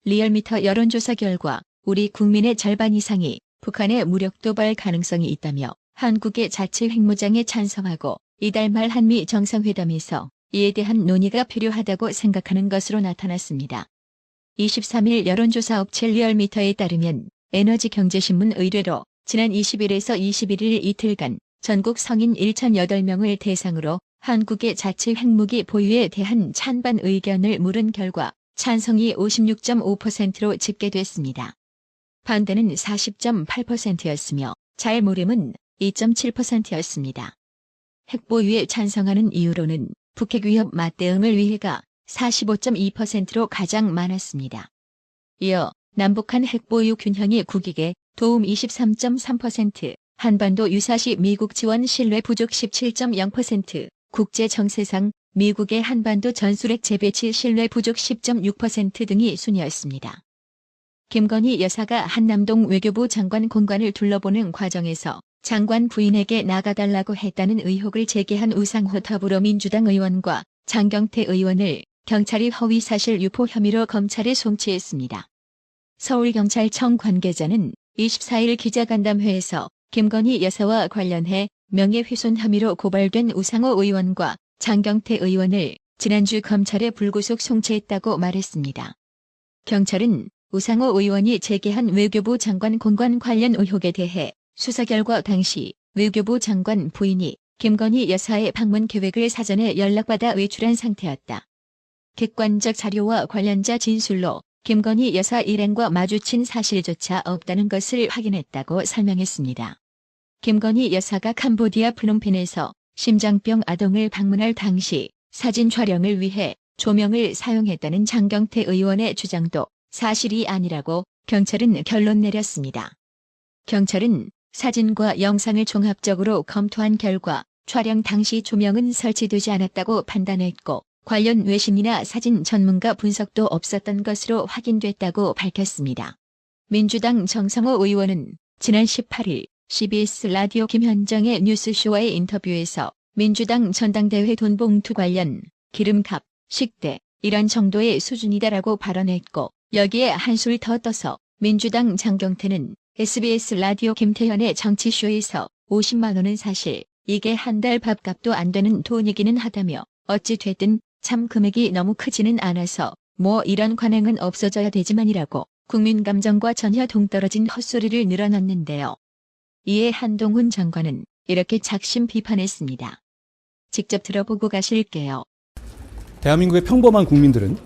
리얼미터 여론조사 결과 우리 국민의 절반 이상이 북한의 무력 도발 가능성이 있다며 한국의 자체 핵무장에 찬성하고 이달 말 한미 정상회담에서 이에 대한 논의가 필요하다고 생각하는 것으로 나타났습니다. 23일 여론조사 업체 리얼미터에 따르면 에너지경제신문 의뢰로 지난 20일에서 21일 이틀간 전국 성인 1,008명을 대상으로 한국의 자체 핵무기 보유에 대한 찬반 의견을 물은 결과 찬성이 56.5%로 집계됐습니다. 반대는 40.8%였으며 잘 모름은 2.7%였습니다. 핵보유에 찬성하는 이유로는 북핵 위협 맞대응을 위해가 45.2%로 가장 많았습니다. 이어 남북한 핵보유 균형이 국익에 도움 23.3%, 한반도 유사시 미국 지원 신뢰 부족 17.0%, 국제 정세상 미국의 한반도 전술핵 재배치 신뢰 부족 10.6% 등이 순이었습니다. 김건희 여사가 한남동 외교부 장관 공관을 둘러보는 과정에서 장관 부인에게 나가달라고 했다는 의혹을 제기한 우상호 더불어민주당 의원과 장경태 의원을 경찰이 허위사실 유포 혐의로 검찰에 송치했습니다. 서울경찰청 관계자는 24일 기자간담회에서 김건희 여사와 관련해 명예훼손 혐의로 고발된 우상호 의원과 장경태 의원을 지난주 검찰에 불구속 송치했다고 말했습니다. 경찰은 우상호 의원이 제기한 외교부 장관 공관 관련 의혹에 대해 수사 결과 당시 외교부 장관 부인이 김건희 여사의 방문 계획을 사전에 연락받아 외출한 상태였다. 객관적 자료와 관련자 진술로 김건희 여사 일행과 마주친 사실조차 없다는 것을 확인했다고 설명했습니다. 김건희 여사가 캄보디아 프놈펜에서 심장병 아동을 방문할 당시 사진 촬영을 위해 조명을 사용했다는 장경태 의원의 주장도 사실이 아니라고 경찰은 결론 내렸습니다. 경찰은 사진과 영상을 종합적으로 검토한 결과 촬영 당시 조명은 설치되지 않았다고 판단했고 관련 외신이나 사진 전문가 분석도 없었던 것으로 확인됐다고 밝혔습니다. 민주당 정성호 의원은 지난 18일 CBS 라디오 김현정의 뉴스쇼와의 인터뷰에서 민주당 전당대회 돈봉투 관련 기름값, 식대 이런 정도의 수준이다라고 발언했고 여기에 한술 더 떠서 민주당 장경태는 SBS 라디오 김태현의 정치쇼에서 50만 원은 사실 이게 한 달 밥값도 안 되는 돈이기는 하다며 어찌 됐든 참 금액이 너무 크지는 않아서 뭐 이런 관행은 없어져야 되지만이라고 국민 감정과 전혀 동떨어진 헛소리를 늘어놨는데요. 이에 한동훈 장관은 이렇게 작심 비판했습니다. 직접 들어보고 가실게요. 대한민국의 평범한 국민들은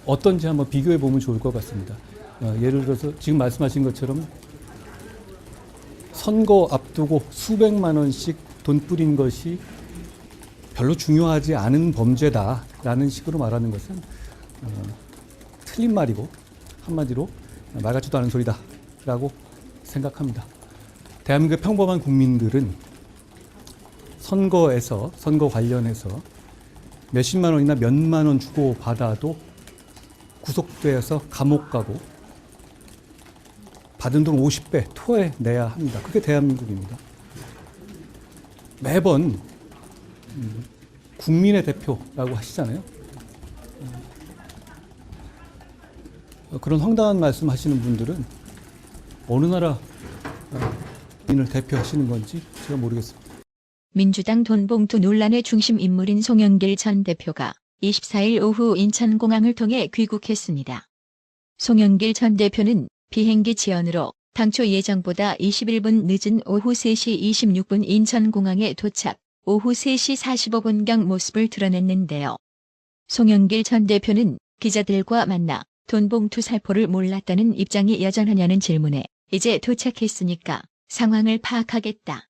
어떤지 한번 비교해 보면 좋을 것 같습니다. 예를 들어서 지금 말씀하신 것처럼 선거 앞두고 수백만 원씩 돈 뿌린 것이 별로 중요하지 않은 범죄다라는 식으로 말하는 것은 틀린 말이고 한마디로 말 같지도 않은 소리다라고 생각합니다. 대한민국의 평범한 국민들은 선거 관련해서 몇십만 원이나 몇만 원 주고 받아도 구속돼서 감옥 가고 받은 돈 50배 토해내야 합니다. 그게 대한민국입니다. 매번 국민의 대표라고 하시잖아요. 그런 황당한 말씀 하시는 분들은 어느 나라 국민을 대표하시는 건지 제가 모르겠습니다. 민주당 돈봉투 논란의 중심 인물인 송영길 전 대표가 24일 오후 인천공항을 통해 귀국했습니다. 송영길 전 대표는 비행기 지연으로 당초 예정보다 21분 늦은 오후 3시 26분 인천공항에 도착, 오후 3시 45분경 모습을 드러냈는데요. 송영길 전 대표는 기자들과 만나 돈봉투 살포를 몰랐다는 입장이 여전하냐는 질문에 이제 도착했으니까 상황을 파악하겠다.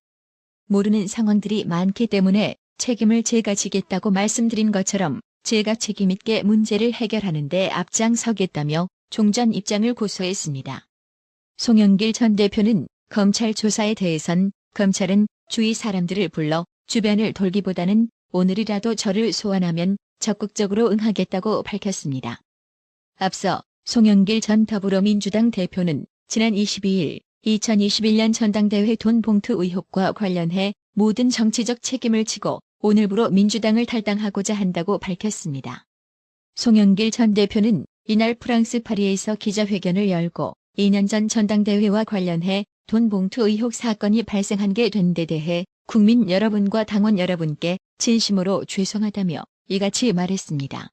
모르는 상황들이 많기 때문에 책임을 제가 지겠다고 말씀드린 것처럼 제가 책임있게 문제를 해결하는 데 앞장서겠다며 종전 입장을 고수했습니다. 송영길 전 대표는 검찰 조사에 대해선 검찰은 주위 사람들을 불러 주변을 돌기보다는 오늘이라도 저를 소환하면 적극적으로 응하겠다고 밝혔습니다. 앞서 송영길 전 더불어민주당 대표는 지난 22일 2021년 전당대회 돈봉투 의혹과 관련해 모든 정치적 책임을 지고 오늘부로 민주당을 탈당하고자 한다고 밝혔습니다. 송영길 전 대표는 이날 프랑스 파리에서 기자회견을 열고 2년 전 전당대회와 관련해 돈 봉투 의혹 사건이 발생한 게 된 데 대해 국민 여러분과 당원 여러분께 진심으로 죄송하다며 이같이 말했습니다.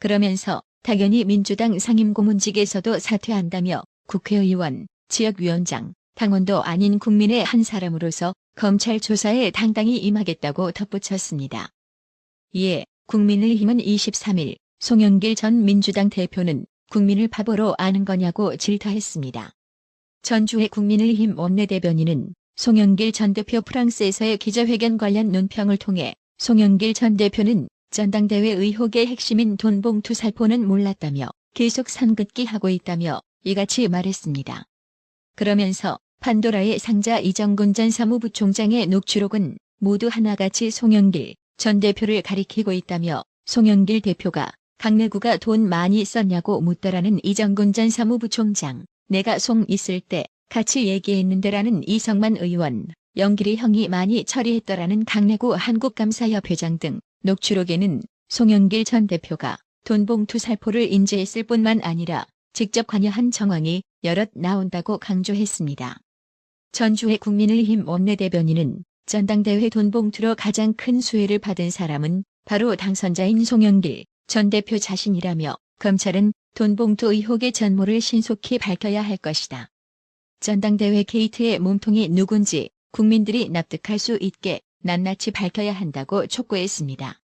그러면서 당연히 민주당 상임고문직에서도 사퇴한다며 국회의원, 지역위원장, 당원도 아닌 국민의 한 사람으로서 검찰 조사에 당당히 임하겠다고 덧붙였습니다. 이에 국민의힘은 23일 송영길 전 민주당 대표는 국민을 바보로 아는 거냐고 질타했습니다. 전주의 국민의힘 원내대변인은 송영길 전 대표 프랑스에서의 기자회견 관련 논평을 통해 송영길 전 대표는 전당대회 의혹의 핵심인 돈 봉투 살포는 몰랐다며 계속 선긋기하고 있다며 이같이 말했습니다. 그러면서 판도라의 상자 이정근 전 사무부총장의 녹취록은 모두 하나같이 송영길 전 대표를 가리키고 있다며 송영길 대표가 강내구가 돈 많이 썼냐고 묻더라는 이정근 전 사무부총장, 내가 송 있을 때 같이 얘기했는데라는 이성만 의원, 영길이 형이 많이 처리했더라는 강내구 한국감사협 회장 등 녹취록에는 송영길 전 대표가 돈 봉투 살포를 인지했을 뿐만 아니라 직접 관여한 정황이 여럿 나온다고 강조했습니다. 전주의 국민의힘 원내대변인은 전당대회 돈 봉투로 가장 큰 수혜를 받은 사람은 바로 당선자인 송영길 전 대표 자신이라며 검찰은 돈 봉투 의혹의 전모를 신속히 밝혀야 할 것이다. 전당대회 게이트의 몸통이 누군지 국민들이 납득할 수 있게 낱낱이 밝혀야 한다고 촉구했습니다.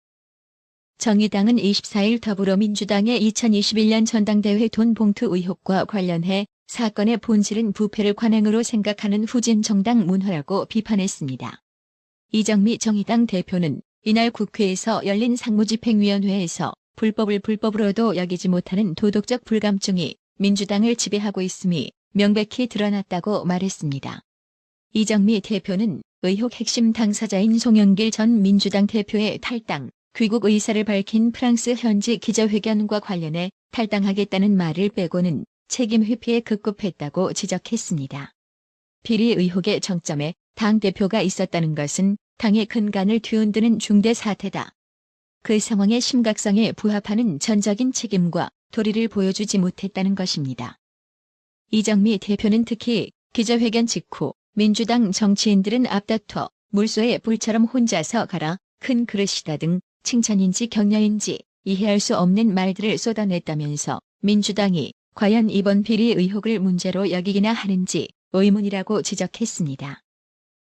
정의당은 24일 더불어민주당의 2021년 전당대회 돈 봉투 의혹과 관련해 사건의 본질은 부패를 관행으로 생각하는 후진 정당 문화라고 비판했습니다. 이정미 정의당 대표는 이날 국회에서 열린 상무집행위원회에서 불법을 불법으로도 여기지 못하는 도덕적 불감증이 민주당을 지배하고 있음이 명백히 드러났다고 말했습니다. 이정미 대표는 의혹 핵심 당사자인 송영길 전 민주당 대표의 탈당, 귀국 의사를 밝힌 프랑스 현지 기자회견과 관련해 탈당하겠다는 말을 빼고는 책임 회피에 급급했다고 지적했습니다. 비리 의혹의 정점에 당대표가 있었다는 것은 당의 근간을 뒤흔드는 중대 사태다. 그 상황의 심각성에 부합하는 전적인 책임과 도리를 보여주지 못했다는 것입니다. 이정미 대표는 특히 기자회견 직후 민주당 정치인들은 앞다퉈 물소에 불처럼 혼자서 가라, 큰 그릇이다 등 칭찬인지 격려인지 이해할 수 없는 말들을 쏟아냈다면서 민주당이 과연 이번 비리 의혹을 문제로 여기기나 하는지 의문이라고 지적했습니다.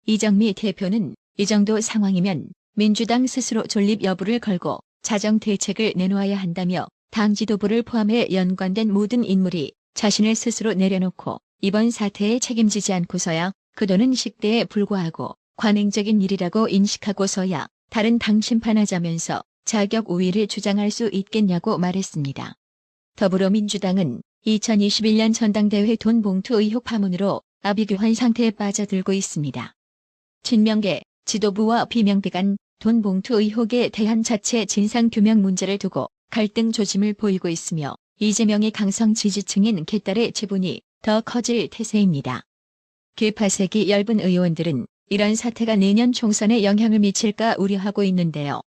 이정미 대표는 이 정도 상황이면 민주당 스스로 존립 여부를 걸고 자정 대책을 내놓아야 한다며 당 지도부를 포함해 연관된 모든 인물이 자신을 스스로 내려놓고 이번 사태에 책임지지 않고서야 그도는 식대에 불과하고 관행적인 일이라고 인식하고서야 다른 당 심판하자면서 자격 우위를 주장할 수 있겠냐고 말했습니다. 더불어민주당은 2021년 전당대회 돈 봉투 의혹 파문으로 아비규환 상태에 빠져들고 있습니다. 친명계, 지도부와 비명계 간 돈 봉투 의혹에 대한 자체 진상규명 문제를 두고 갈등 조짐을 보이고 있으며 이재명의 강성 지지층인 개딸의 지분이 더 커질 태세입니다. 계파색이 엷은 의원들은 이런 사태가 내년 총선에 영향을 미칠까 우려하고 있는데요.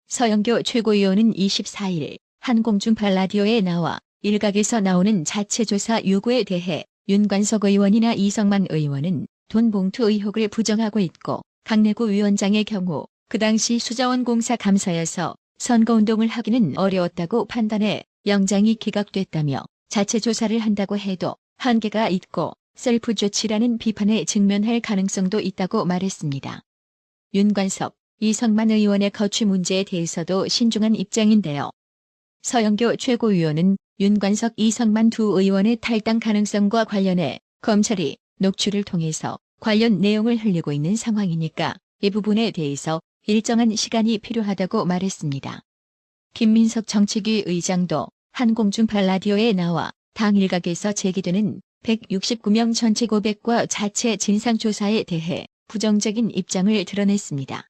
서영교 최고위원은 24일 한공중팔라디오에 나와 일각에서 나오는 자체조사 요구에 대해 윤관석 의원이나 이성만 의원은 돈 봉투 의혹을 부정하고 있고 강내구 위원장의 경우 그 당시 수자원공사 감사여서 선거운동을 하기는 어려웠다고 판단해 영장이 기각됐다며 자체조사를 한다고 해도 한계가 있고 셀프 조치라는 비판에 직면할 가능성도 있다고 말했습니다. 윤관석, 이성만 의원의 거취 문제에 대해서도 신중한 입장인데요. 서영교 최고위원은 윤관석, 이성만 두 의원의 탈당 가능성과 관련해 검찰이 녹취를 통해서 관련 내용을 흘리고 있는 상황이니까 이 부분에 대해서 일정한 시간이 필요하다고 말했습니다. 김민석 정치위 의장도 한공중팔라디오에 나와 당 일각에서 제기되는 169명 전체 고백과 자체 진상조사에 대해 부정적인 입장을 드러냈습니다.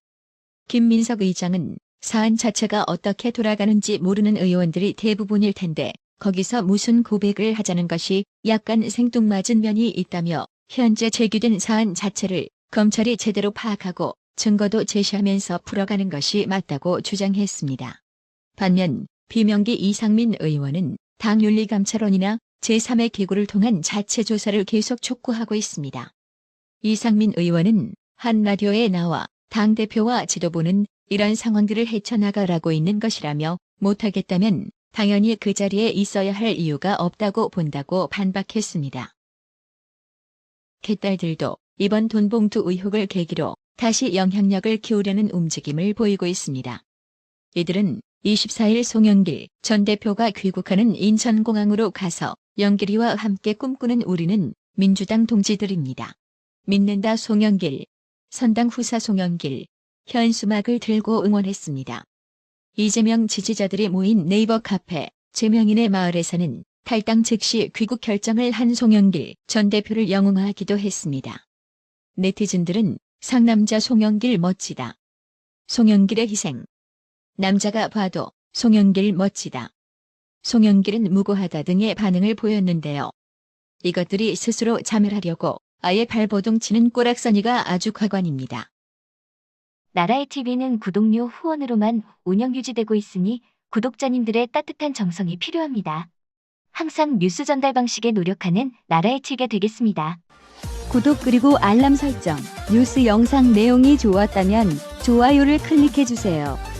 김민석 의장은 사안 자체가 어떻게 돌아가는지 모르는 의원들이 대부분일 텐데 거기서 무슨 고백을 하자는 것이 약간 생뚱맞은 면이 있다며 현재 제기된 사안 자체를 검찰이 제대로 파악하고 증거도 제시하면서 풀어가는 것이 맞다고 주장했습니다. 반면 비명기 이상민 의원은 당 윤리감찰원이나 제3의 기구를 통한 자체 조사를 계속 촉구하고 있습니다. 이상민 의원은 한 라디오에 나와 당대표와 지도부는 이런 상황들을 헤쳐나가라고 있는 것이라며 못하겠다면 당연히 그 자리에 있어야 할 이유가 없다고 본다고 반박했습니다. 개딸들도 이번 돈봉투 의혹을 계기로 다시 영향력을 키우려는 움직임을 보이고 있습니다. 이들은 24일 송영길 전 대표가 귀국하는 인천공항으로 가서 영길이와 함께 꿈꾸는 우리는 민주당 동지들입니다. 믿는다 송영길, 선당 후사 송영길, 현수막을 들고 응원했습니다. 이재명 지지자들이 모인 네이버 카페 제명인의 마을에서는 탈당 즉시 귀국 결정을 한 송영길 전 대표를 영웅하기도 했습니다. 네티즌들은 상남자 송영길 멋지다. 송영길의 희생. 남자가 봐도 송영길 멋지다. 송영길은 무고하다 등의 반응을 보였는데요. 이것들이 스스로 자멸하려고 아예 발버둥 치는 꼬락서니가 아주 과관입니다. 나라의 TV는 구독료 후원으로만 운영 유지되고 있으니 구독자님들의 따뜻한 정성이 필요합니다. 항상 뉴스 전달 방식에 노력하는 나라의 TV가 되겠습니다. 구독 그리고 알람 설정, 뉴스 영상 내용이 좋았다면 좋아요를 클릭해주세요.